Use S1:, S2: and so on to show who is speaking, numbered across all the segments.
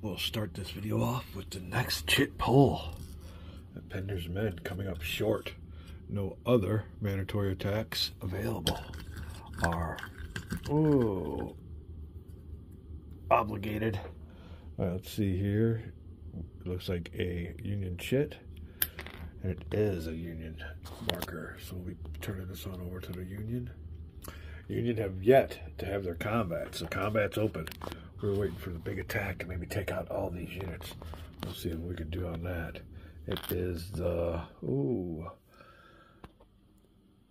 S1: We'll start this video off with the next chit pull. Pender's men coming up short. No other mandatory attacks available. Are obligated. All right, let's see here. It looks like a Union chit, and it is a Union marker. So we'll be turning this on over to the Union. Union have yet to have their combat, so combat's open. We're waiting for the big attack to maybe take out all these units. We'll see what we can do on that. It is the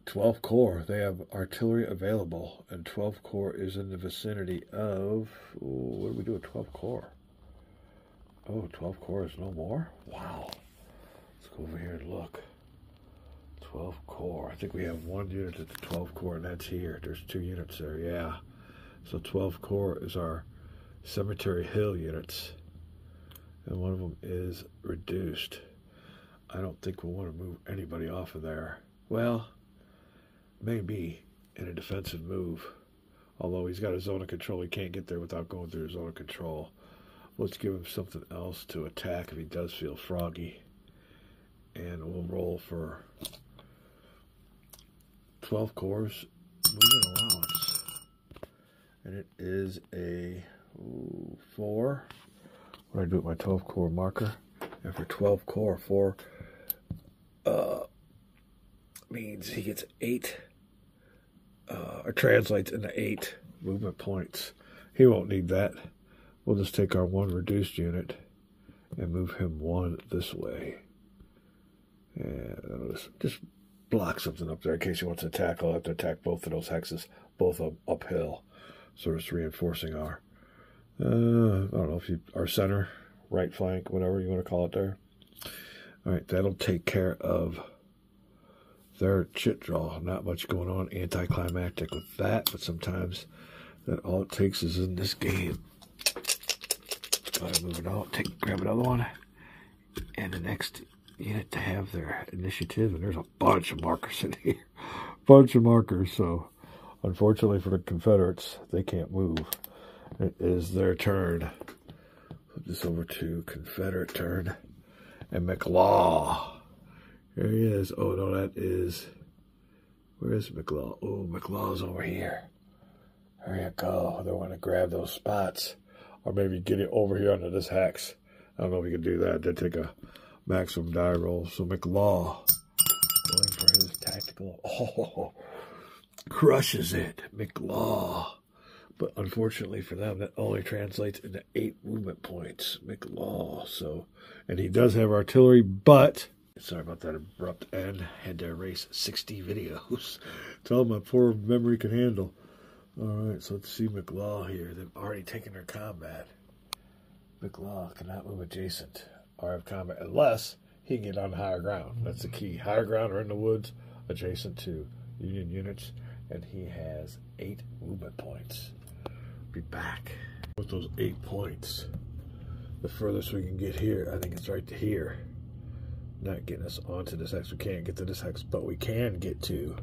S1: 12th Corps. They have artillery available, and 12th Corps is in the vicinity of, what do we do with 12th Corps? Oh, 12th Corps is no more? Wow. Let's go over here and look. 12th Corps. I think we have one unit at the 12th Corps, and that's here. There's 2 units there, yeah. So 12th Corps is our Cemetery Hill units, and one of them is reduced. I don't think we'll want to move anybody off of there. Well, maybe in a defensive move. Although he's got a zone of control, he can't get there without going through his zone of control. Let's give him something else to attack if he does feel froggy. And we'll roll for 12 Corps movement allowance. And it is a 4. What do I do with my 12 Corps marker? And for 12 Corps, 4 means he gets 8, or translates into 8 movement points. He won't need that. We'll just take our 1 reduced unit and move him 1 this way. And just block something up there in case he wants to attack. I'll have to attack both of those hexes, both of them uphill. So it's reinforcing our, I don't know if our center, right flank, whatever you want to call it there. All right, that'll take care of their chit draw. Not much going on, anticlimactic with that, but sometimes that all it takes is in this game. Go ahead and move it on. Grab another one, and the next unit to have their initiative, and there's a bunch of markers in here. Bunch of markers, so unfortunately for the Confederates, they can't move. It is their turn. Put this over to Confederate turn. And McLaw. There he is. Oh, no, that is... Where is McLaw? Oh, McLaw's over here. There you go. They want to grab those spots. Or maybe get it over here under this hex. I don't know if we can do that. They'd take a maximum die roll. So McLaw, going for his tactical... Oh, crushes it. McLaw. But unfortunately for them, that only translates into 8 movement points. McLaw. So, and he does have artillery, but... Sorry about that abrupt end. Had to erase 60 videos. It's all my poor memory can handle. Alright, so let's see McLaw here. They've already taken their combat. McLaw cannot move adjacent or have combat unless he can get on higher ground. That's the key. Higher ground or in the woods, adjacent to Union units. And he has 8 movement points. Be back with those 8 points. The furthest we can get here, I think it's right to here. Not getting us onto this hex. We can't get to this hex, but we can get to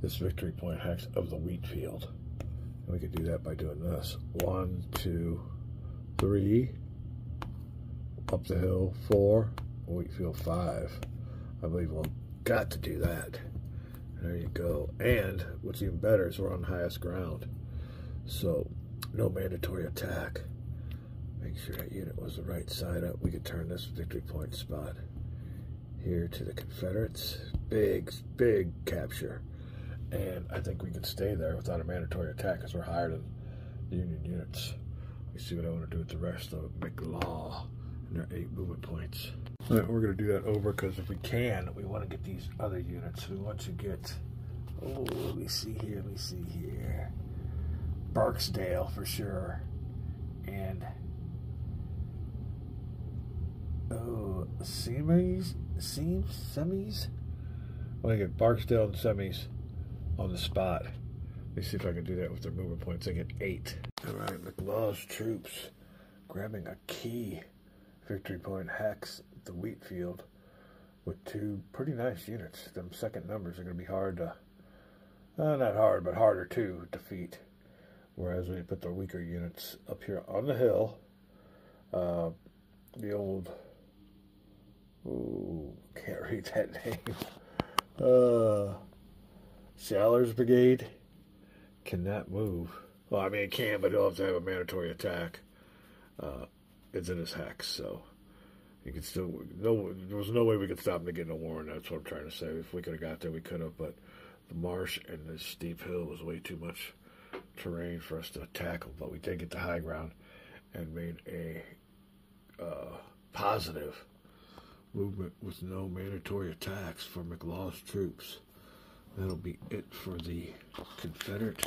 S1: this victory point hex of the wheat field. And we can do that by doing this. 1, 2, 3. Up the hill, 4. Wheat field, 5. I believe we've got to do that. There you go. And what's even better is we're on highest ground. So, no mandatory attack. Make sure that unit was the right side up. We could turn this victory point spot here to the Confederates. Big, big capture. And I think we can stay there without a mandatory attack because we're higher than the Union units. Let me see what I want to do with the rest of McLaw and their 8 movement points. All right, we're going to do that over because if we can, we want to get these other units. We want to get, let me see here. Barksdale for sure. And, semis? I want to get Barksdale and semis on the spot. Let me see if I can do that with their movement points. I get 8. All right, McLaw's troops grabbing a key victory point hex at the wheat field with 2 pretty nice units. Them second numbers are going to be hard to, not hard, but harder to defeat. Whereas when you put the weaker units up here on the hill, Uh, the old, ooh, can't read that name. Sailor's Brigade cannot move. Well, I mean, it can, but he'll have to have a mandatory attack. It's in his hex, so you can still. No, there was no way we could stop him to get in a war, and that's what I'm trying to say. If we could have got there, we could have, but the marsh and the steep hill was way too much terrain for us to tackle. But we did get the high ground and made a positive movement with no mandatory attacks for McLaw's troops. That'll be it for the Confederate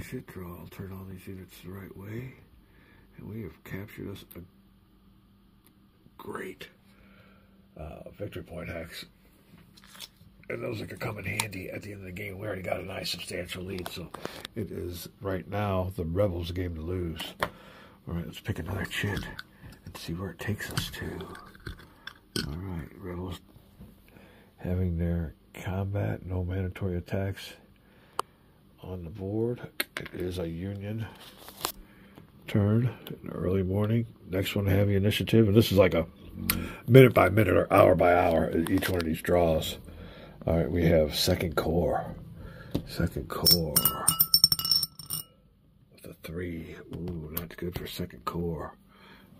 S1: shit draw. I'll turn all these units the right way. And we have captured us a great victory point hex. And those are going to come in handy at the end of the game. We already got a nice substantial lead, so it is right now the Rebels' game to lose. All right, let's pick another chit and see where it takes us to. All right, Rebels having their combat, no mandatory attacks on the board. It is a Union turn in the early morning. Next one to have the initiative, and this is like a minute by minute or hour by hour each one of these draws. All right, we have Second Corps. Second Corps with a 3. Ooh, not good for Second Corps.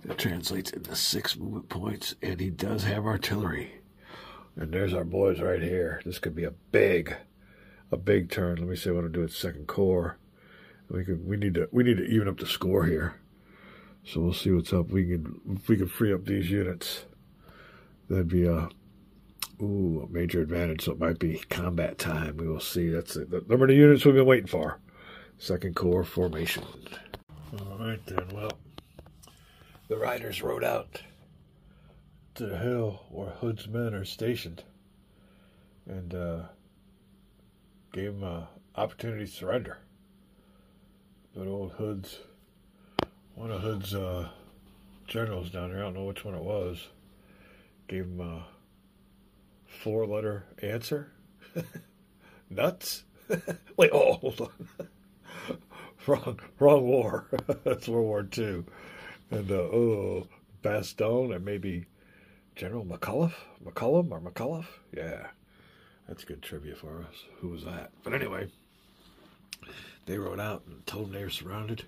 S1: That translates into 6 movement points, and he does have artillery. And there's our boys right here. This could be a big turn. Let me see what I'll do with Second Corps. We need to even up the score here. So we'll see what's up. If we can free up these units, that'd be a major advantage. So it might be combat time. We will see. That's the number of units we've been waiting for. Second Corps formation. All right then. Well, the riders rode out to the hill where Hood's men are stationed, and gave them an opportunity to surrender. But old Hood's, one of Hood's generals down here, I don't know which one it was, gave him a 4-letter answer. Nuts? Wait, hold on. wrong war. That's World War II. And, Bastogne, and maybe General McCullum? Yeah. That's good trivia for us. Who was that? But anyway, they rode out and told them they were surrounded,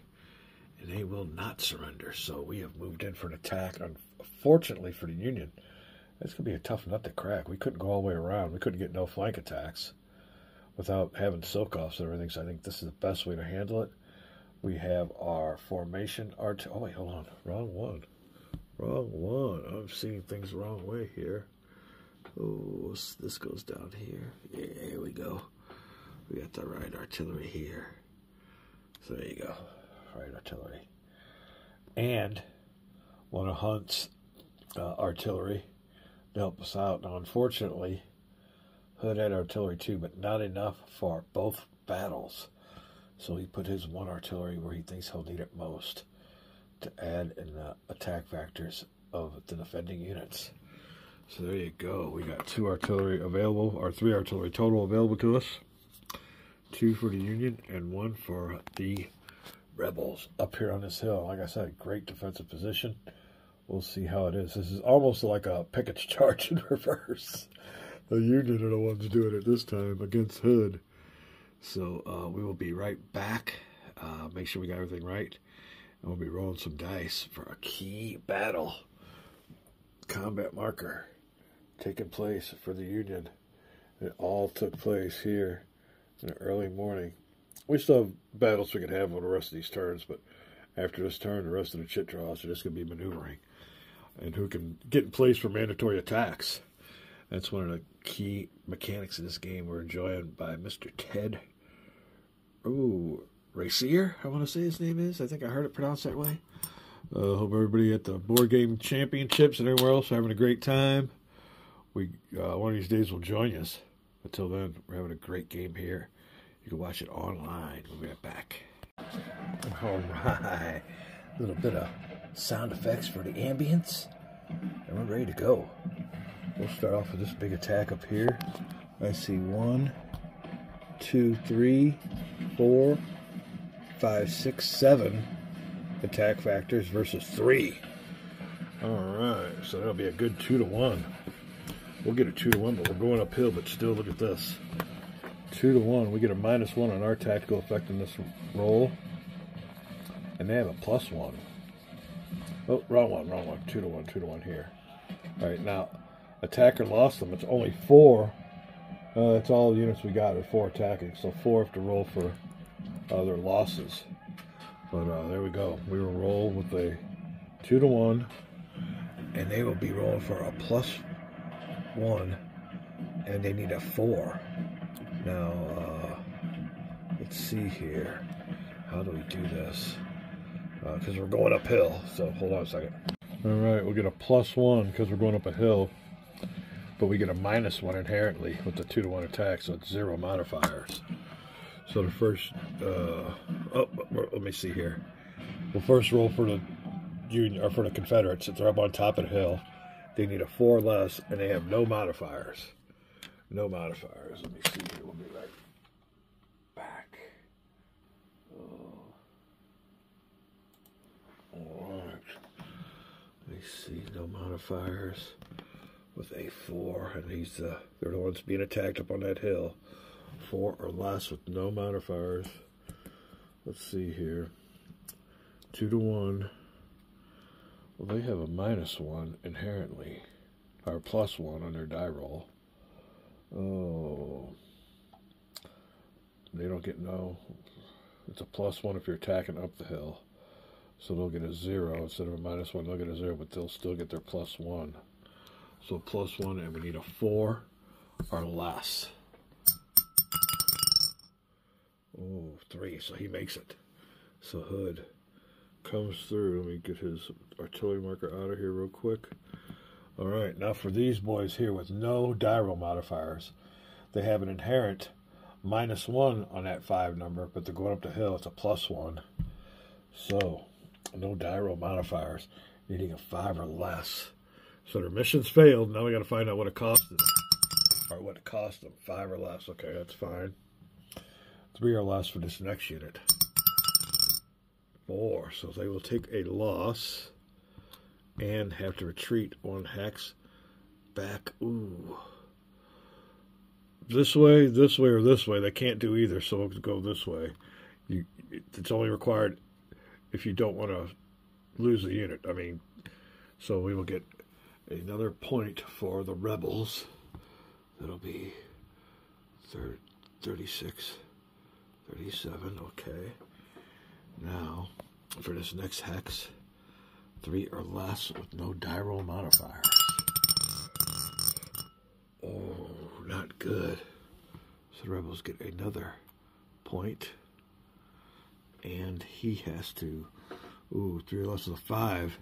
S1: and they will not surrender. So we have moved in for an attack. Unfortunately for the Union, that's going to be a tough nut to crack. We couldn't go all the way around. We couldn't get no flank attacks without having soak-offs and everything. So I think this is the best way to handle it. We have our formation. Oh, wait, hold on. Wrong one. I'm seeing things the wrong way here. Oh, this goes down here. Yeah, here we go. We got the right artillery here. So there you go. Right artillery. And one of Hunt's artillery to help us out. Now, unfortunately, Hood had artillery too, but not enough for both battles. So he put his one artillery where he thinks he'll need it most to add in the attack factors of the defending units. So there you go. We got 2 artillery available, or 3 artillery total available to us. 2 for the Union and 1 for the Rebels up here on this hill. Like I said, great defensive position. We'll see how it is. This is almost like a Pickett's charge in reverse. The Union are the ones doing it this time against Hood. So we will be right back. Make sure we got everything right. And we'll be rolling some dice for a key battle. Combat marker taking place for the Union. It all took place here in the early morning. We still have battles we can have on the rest of these turns, but after this turn, the rest of the chit draws are just going to be maneuvering. And who can get in place for mandatory attacks. That's one of the key mechanics of this game. We're enjoying by Mr. Ted. Racier, I want to say his name is. I think I heard it pronounced that way. Hope everybody at the Board Game Championships and everywhere else are having a great time. One of these days will join us. Until then, we're having a great game here. You can watch it online. We'll be right back. All right. A little bit of sound effects for the ambience. And we're ready to go. We'll start off with this big attack up here. I see 1, 2, 3, 4, 5, 6, 7 attack factors versus 3. Alright, so that'll be a good 2-1. We'll get a 2-1, but we're going uphill, but still, look at this. 2-1, we get a -1 on our tactical effect in this roll. And they have a +1. Oh, wrong one. 2-1, 2-1 here. Alright, now, attacker lost them. It's only 4. That's all the units we got are 4 attacking. So 4 have to roll for their losses. But there we go. We will roll with a 2-1. And they will be rolling for a +1. And they need a 4. Now, let's see here. How do we do this? Because we're going uphill. So hold on a second. Alright, we'll get a +1 because we're going up a hill. But we get a -1 inherently with the 2-1 attack, so it's 0 modifiers. So the first, let me see here. We'll first roll for the Union, or for the Confederates. Since they're up on top of the hill, they need a 4 less, and they have no modifiers. No modifiers. Let me see here. We'll be right back. Alright. Let me see. No modifiers with a 4, and they're the ones being attacked up on that hill. 4 or less with no modifiers. Let's see here. 2-1. Well, they have a -1 inherently, or +1 on their die roll. Oh, they don't get it's a +1 if you're attacking up the hill. So they'll get a 0 instead of a -1, they'll get a 0, but they'll still get their +1. So +1, and we need a 4 or less. Oh, 3, so he makes it. So Hood comes through. Let me get his artillery marker out of here real quick. Alright, now for these boys here with no die roll modifiers, they have an inherent -1 on that 5 number, but they're going up the hill, it's a +1. So, no die roll modifiers, needing a 5 or less. So their mission's failed. Now we got to find out what it cost them. Or what it cost them. 5 or less. Okay, that's fine. 3 or less for this next unit. 4. So they will take a loss and have to retreat 1 hex back. Ooh. This way, or this way. They can't do either, so we'll go this way. It's only required if you don't want to lose the unit. I mean, so we will get another point for the rebels. That'll be 36, 37, okay. Now, for this next hex, 3 or less with no die roll modifier. Oh, not good. So the rebels get another point. And he has to, 3 or less with a 5.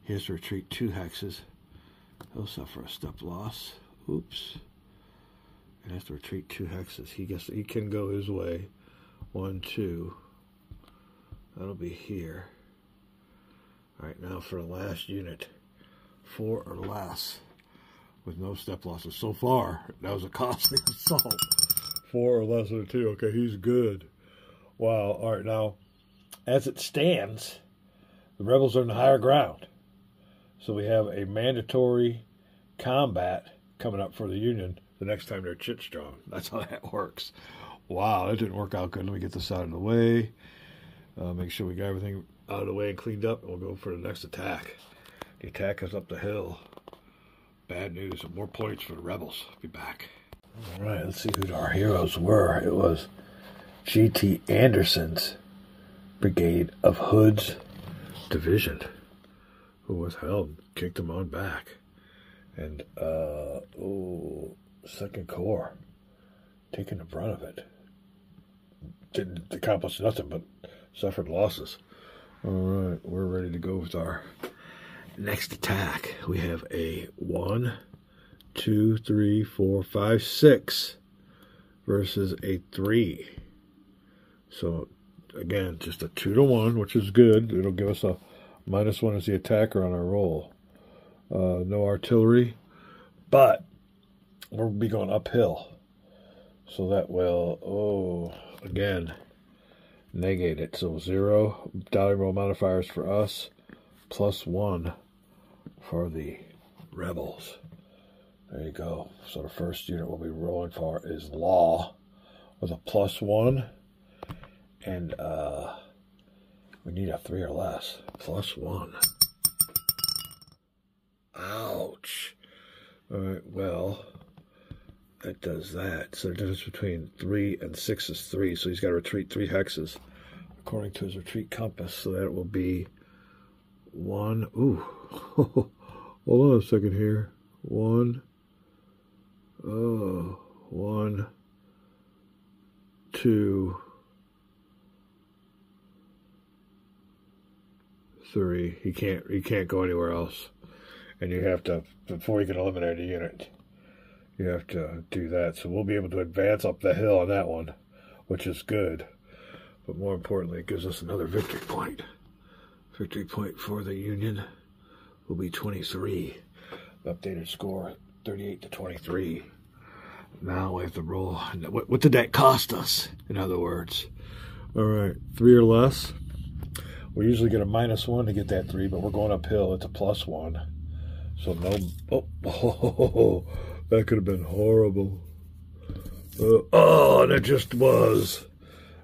S1: He has to retreat 2 hexes. He'll suffer a step loss. Oops. And has to retreat 2 hexes. He can go his way. 1, 2. That'll be here. Alright, now for the last unit. 4 or less with no step losses. So far, that was a costly assault. 4 or less than 2. Okay, he's good. Wow. Alright, now, as it stands, the rebels are in the higher ground. So we have a mandatory combat coming up for the Union the next time they're chit strong. That's how that works. Wow, that didn't work out good. Let me get this out of the way. Make sure we got everything out of the way and cleaned up, and we'll go for the next attack. The attack is up the hill. Bad news. More points for the rebels. Be back. All right, let's see who our heroes were. It was G.T. Anderson's brigade of Hood's division, who was held, kicked him on back. And, 2nd Corps, taking the brunt of it. Didn't accomplish nothing, but suffered losses. All right, we're ready to go with our next attack. We have a 1, 2, 3, 4, 5, 6 versus a 3. So, again, just a 2-1, which is good. It'll give us a -1 as the attacker on our roll. No artillery, but we'll be going uphill. So that will, again, negate it. So 0 die roll modifiers for us, +1 for the rebels. There you go. So the first unit we'll be rolling for is Law with a +1. And we need a 3 or less. +1. Ouch. Alright, well, that does that. So the difference between 3 and 6 is 3. So he's got to retreat 3 hexes according to his retreat compass. So that will be 1. Ooh. Hold on a second here. 1. Oh, 1, 2, 3. He can't go anywhere else. And you have to, before you can eliminate a unit, you have to do that. So we'll be able to advance up the hill on that one, which is good. But more importantly, it gives us another victory point. Victory point for the Union will be 23. Updated score, 38 to 23. Now we have to roll. What did that cost us, in other words? All right, 3 or less. We usually get a -1 to get that 3, but we're going uphill. It's a +1. So no... Oh, that could have been horrible. Oh, that just was.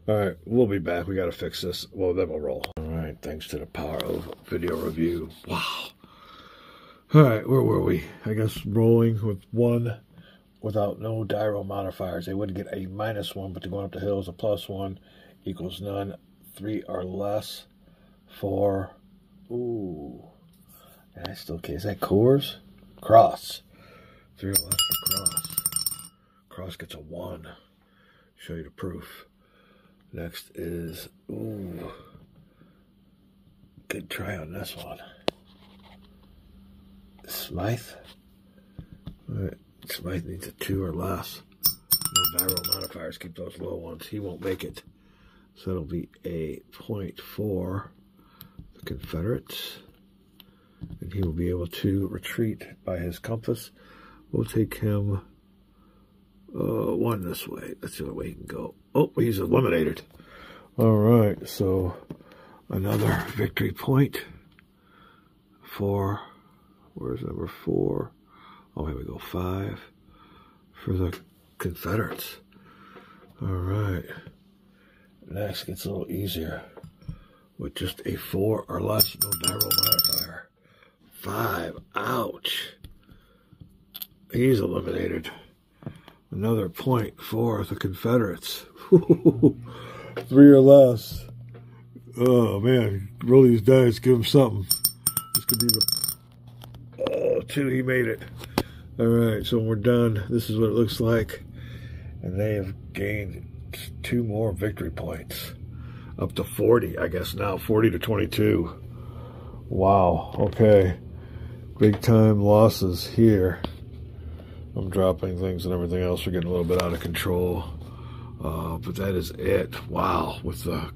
S1: All right, we'll be back. We got to fix this. Well, then we'll roll. All right, thanks to the power of video review. Wow. All right, where were we? I guess rolling with 1 without no dyro modifiers. They would get a -1, but to going up the hill is a +1 equals none. 3 or less. 4. Ooh. And I still can't. Is that cores? Cross. 3 or less for cross. Cross gets a 1. Show you the proof. Next is, ooh. Good try on this one. Smythe. All right. Smythe needs a 2 or less. No dyro modifiers. Keep those low ones. He won't make it. So it'll be a 0.4. The Confederates. And he will be able to retreat by his compass. We'll take him 1 this way. That's the only way he can go. Oh, he's eliminated. All right. So another victory point for, where's number 4? Oh, here we go, 5 for the Confederates. All right. Next gets a little easier with just a 4 or less, no dyro modifier. 5, ouch. He's eliminated. Another point for the Confederates. 3 or less. Oh, man. Roll these dice, give him something. This could be the... Oh, 2, he made it. All right, so when we're done, this is what it looks like. And they have gained 2 more victory points. Up to 40, I guess now. 40 to 22. Wow, okay. Big time losses here. I'm dropping things and everything else. We're getting a little bit out of control. But that is it. Wow, with the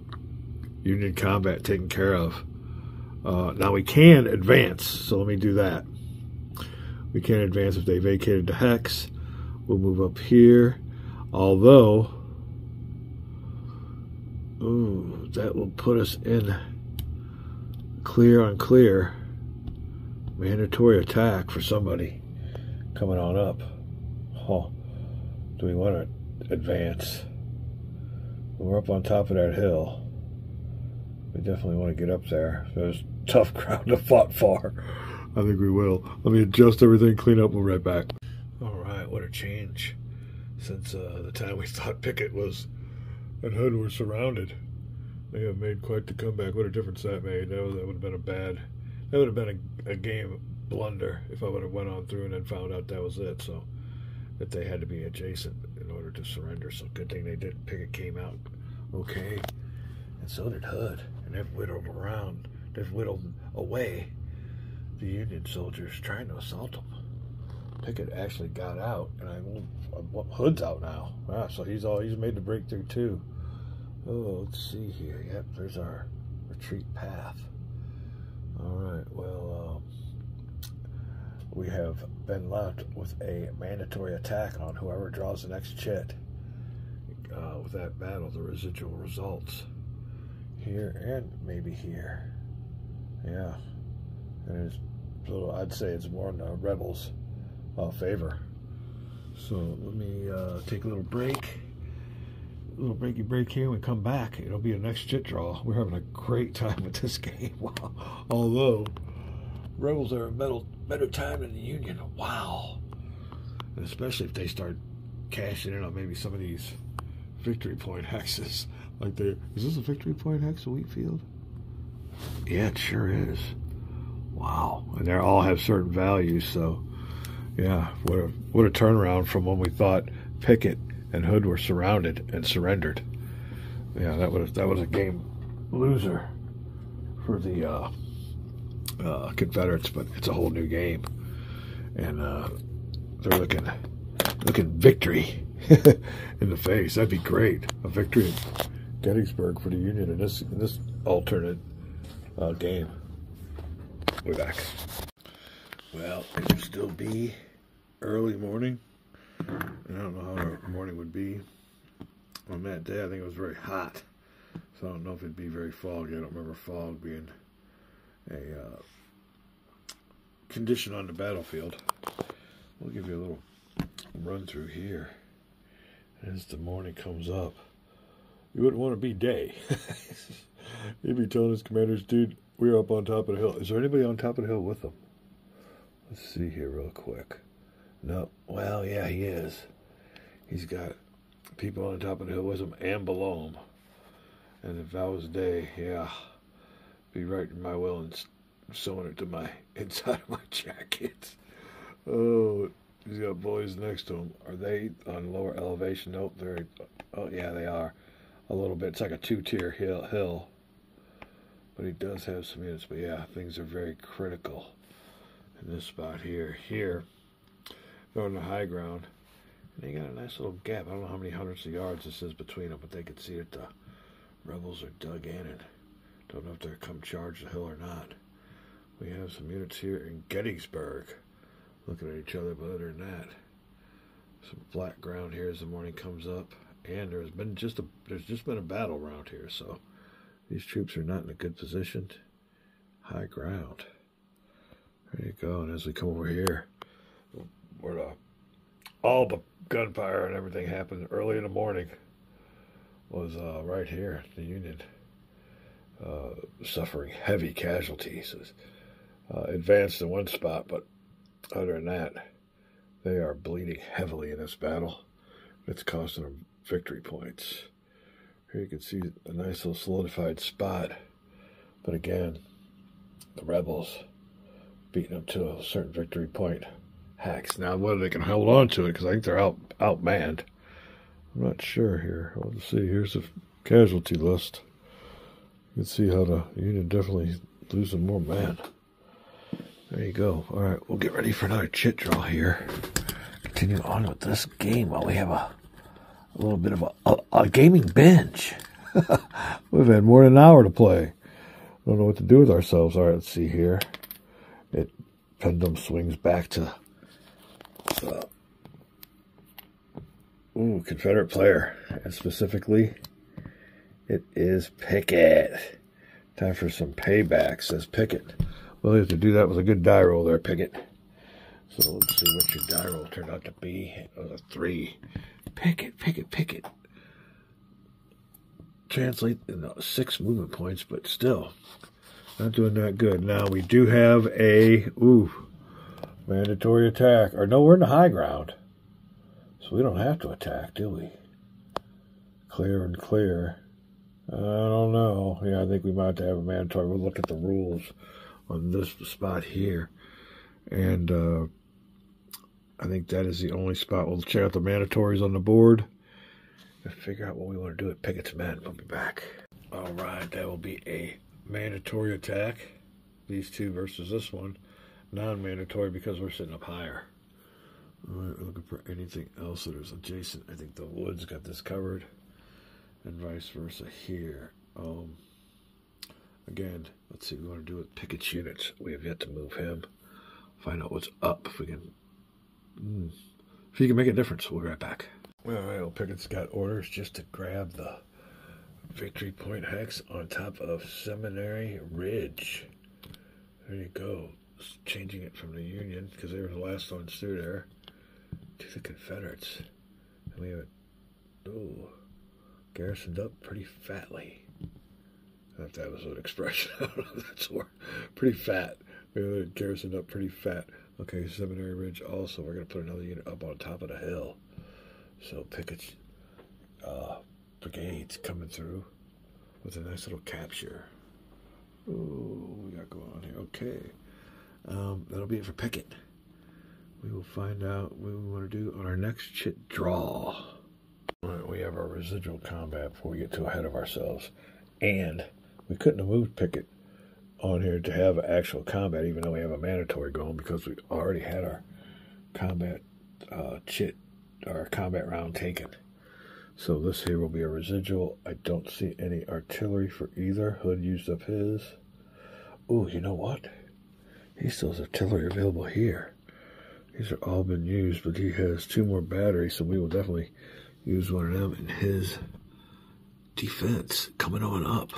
S1: Union combat taken care of. Now we can advance, so let me do that. We can advance if they vacated the hex. We'll move up here. Although, ooh, that will put us in clear on clear. Mandatory attack for somebody coming on up. Oh, do we want to advance? We're up on top of that hill. We definitely want to get up there. There's tough ground to fight for. I think we will. Let me adjust everything, clean up, we'll be right back. All right, what a change since the time we thought Pickett was and Hood were surrounded. They have made quite the comeback. What a difference that made. That would have been that would have been a game blunder if I would have went on through and then found out that was it. So that they had to be adjacent in order to surrender. So good thing they did. Pickett came out okay, and so did Hood, and they've whittled around. They've whittled away the Union soldiers trying to assault them. Pickett actually got out, and Hood's out now. Ah, so he's made the breakthrough too. Oh, let's see here. Yep, there's our retreat path. All right. Well, we have been left with a mandatory attack on whoever draws the next chit. With that battle, the residual results here and maybe here. Yeah, and it's So I'd say it's more in the Rebels' favor. So let me take a little break. A little breaky break here. When we come back, it'll be a next chit draw. We're having a great time with this game. Wow. Although Rebels are a better time than the Union. Wow. And especially if they start cashing in on maybe some of these victory point hexes. Like is this a victory point hex, Wheatfield? Yeah, it sure is. Wow. And they all have certain values, so yeah, what a turnaround from when we thought Pickett and Hood were surrounded and surrendered. Yeah, that was a game loser for the Confederates, but it's a whole new game, and they're looking victory in the face. That'd be great. A victory at Gettysburg for the Union in this alternate game. We're back. Well, it would still be early morning. I don't know how our morning would be on that day. I think it was very hot, so I don't know if it'd be very foggy. I don't remember fog being a condition on the battlefield. We'll give you a little run through here as the morning comes up. You wouldn't want to be day. He'd be telling his commanders, dude, we're up on top of the hill. Is there anybody on top of the hill with them? Let's see here real quick. No. Well, yeah, he is. He's got people on top of the hill with him and below him. And if that was day, yeah, be writing my will and sewing it to my inside of my jacket. Oh, he's got boys next to him. Are they on lower elevation? Nope, they're. Oh, yeah, they are. A little bit. It's like a two-tier hill. But he does have some units. But yeah, things are very critical in this spot here. Here, they're on the high ground. And they got a nice little gap. I don't know how many hundreds of yards this is between them, but they can see that the rebels are dug in and don't know if they're come charge the hill or not. We have some units here in Gettysburg looking at each other, but other than that, some flat ground here as the morning comes up. And there's just been a battle around here, so these troops are not in a good position. High ground. There you go. And as we come over here, where all the gunfire and everything happened early in the morning was right here. The Union suffering heavy casualties. Advanced in one spot, but other than that, they are bleeding heavily in this battle. It's costing them victory points. Here you can see a nice little solidified spot. But again, the rebels beating them to a certain victory point hex. Now, whether they can hold on to it, because I think they're outmanned. I'm not sure here. Let's see. Here's the casualty list. You can see how the Union definitely losing more men. There you go. All right, we'll get ready for another chit draw here. Continue on with this game while we have a little bit of a gaming binge. We've had more than an hour to play. Don't know what to do with ourselves. All right, let's see here. Pendulum swings back to Confederate player, and specifically, it is Pickett. Time for some payback, says Pickett. Well, you have to do that with a good die roll there, Pickett. So let's see what your die roll turned out to be. It was a 3. Pickett. Translate into 6 movement points, but still not doing that good. Now we do have a mandatory attack. Or no, we're in the high ground, so we don't have to attack, do we? Clear and clear. I don't know. Yeah, I think we might have to have a mandatory. We'll look at the rules on this spot here, and I think that is the only spot. We'll check out the mandatories on the board and figure out what we want to do at Pickett's men. We'll be back. All right, that will be a mandatory attack. These two versus this one. Non-mandatory because we're sitting up higher. All right, we're looking for anything else that is adjacent. I think the woods got this covered, and vice versa here. Again, let's see what we want to do with Pickett's units. We have yet to move him. Find out what's up. If you can make a difference, we'll be right back. All right, well, Pickett's got orders just to grab the victory point hex on top of Seminary Ridge. There you go. changing it from the Union, because they were the last ones through there, to the Confederates. And we have it, ooh, garrisoned up pretty fatly. I don't know if that was an expression. I don't know if that's a word. Pretty fat. We have it garrisoned up pretty fat. Okay, Seminary Ridge also. We're going to put another unit up on top of the hill. So Pickett's brigades coming through with a nice little capture. Ooh, we got going on here. Okay. That'll be it for Pickett. We will find out what we want to do on our next chit draw. All right, we have our residual combat before we get too ahead of ourselves. And we couldn't have moved Pickett on here to have actual combat, even though we have a mandatory going, because we already had our combat chit, our combat round taken. So this here will be a residual. I don't see any artillery for either. Hood used up his. Ooh, you know what? He still has artillery available here. These are all been used, but he has 2 more batteries, so we will definitely use one of them in his defense coming on up.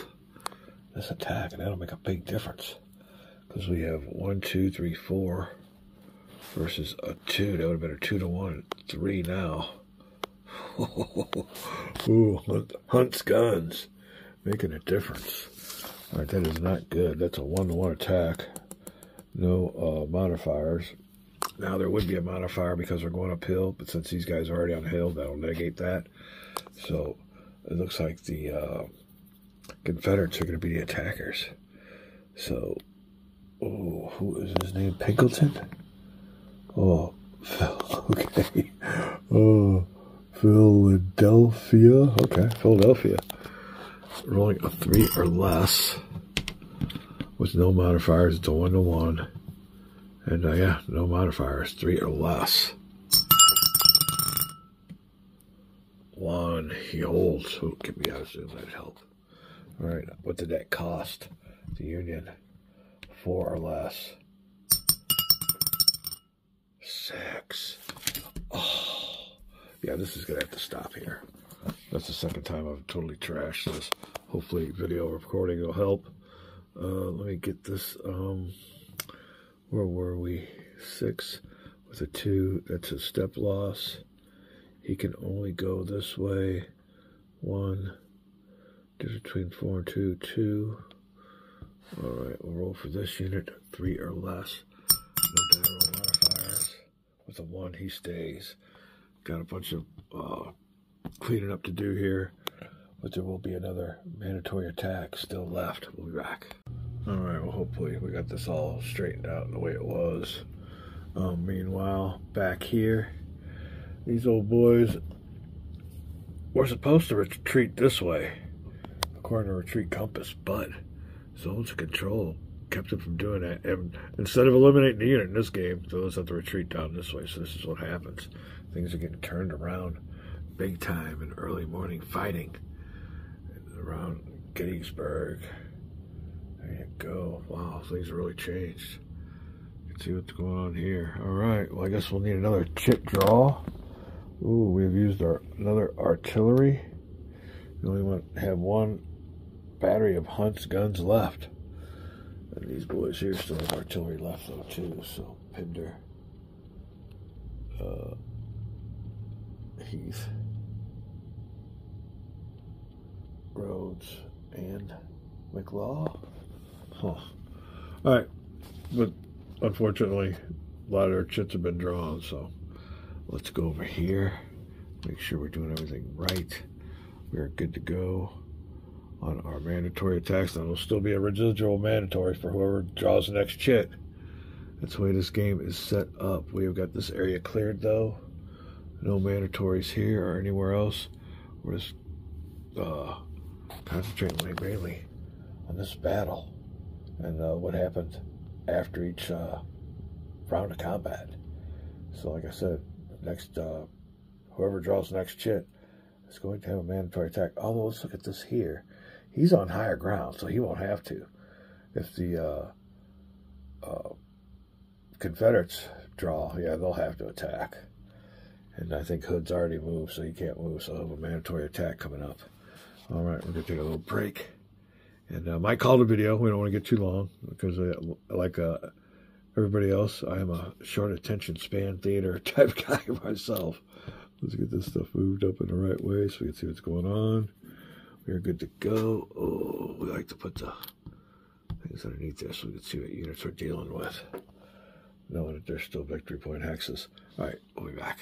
S1: This attack, and that'll make a big difference. Because we have 1, 2, 3, 4 versus a 2. That would have been a 2 to 1. 3 now. Ooh, Hunt's guns. Making a difference. Alright, that is not good. That's a 1-to-1 attack. No modifiers. Now there would be a modifier because we're going uphill, but since these guys are already on the hill, that'll negate that. So it looks like the Confederates are going to be the attackers. So, oh, who is his name? Pinkleton? Oh, okay. Oh, Philadelphia. Okay, Philadelphia. Rolling a 3 or less with no modifiers. It's a 1-to-1. And yeah, no modifiers. 3 or less. 1. He holds. Oh, get me out of Zoom. That'd help. All right. What did that cost? The Union. 4 or less. 6. Oh. Yeah, this is going to have to stop here. That's the second time I've totally trashed this. Hopefully video recording will help. Let me get this. Where were we? 6 with a 2. That's a step loss. He can only go this way. 1. Difference between 4 and 2. 2. Alright, we'll roll for this unit. 3 or less. No die roll modifiers. With a 1, he stays. Got a bunch of cleaning up to do here. But there will be another mandatory attack still left. We'll be back. Alright, well, hopefully we got this all straightened out the way it was. Meanwhile, back here, these old boys were supposed to retreat this way, according to retreat compass, but zones of control kept them from doing that. And instead of eliminating the unit in this game, those have to retreat down this way. So this is what happens. Things are getting turned around big time in early morning fighting around Gettysburg. There you go. Wow, things really changed. You can see what's going on here. Alright, well, I guess we'll need another chit draw. Ooh, we've used another artillery. We only want to have 1 battery of Hunt's guns left. And these boys here still have artillery left, though, too. So, Pinder, Heath, Rhodes, and McLaw. Huh. Alright, but unfortunately, a lot of our chits have been drawn, so let's go over here, make sure we're doing everything right. We're good to go on our mandatory attacks. Now, there'll still be a residual mandatory for whoever draws the next chit. That's the way this game is set up. We have got this area cleared, though. No mandatories here or anywhere else. We're just concentrating mainly on this battle and what happened after each round of combat. So like I said, next whoever draws the next chit is going to have a mandatory attack. Although let's look at this here. He's on higher ground, so he won't have to. If the Confederates draw, yeah, they'll have to attack. And I think Hood's already moved, so he can't move, so he'll have a mandatory attack coming up. All right, we're going to take a little break. And I might call the video. We don't want to get too long because I like everybody else. I am a short attention span theater type guy myself. Let's get this stuff moved up in the right way so we can see what's going on. We're good to go. Oh, we like to put the things underneath there so we can see what units we're dealing with, knowing that they're still victory point hexes. All right, we'll be back.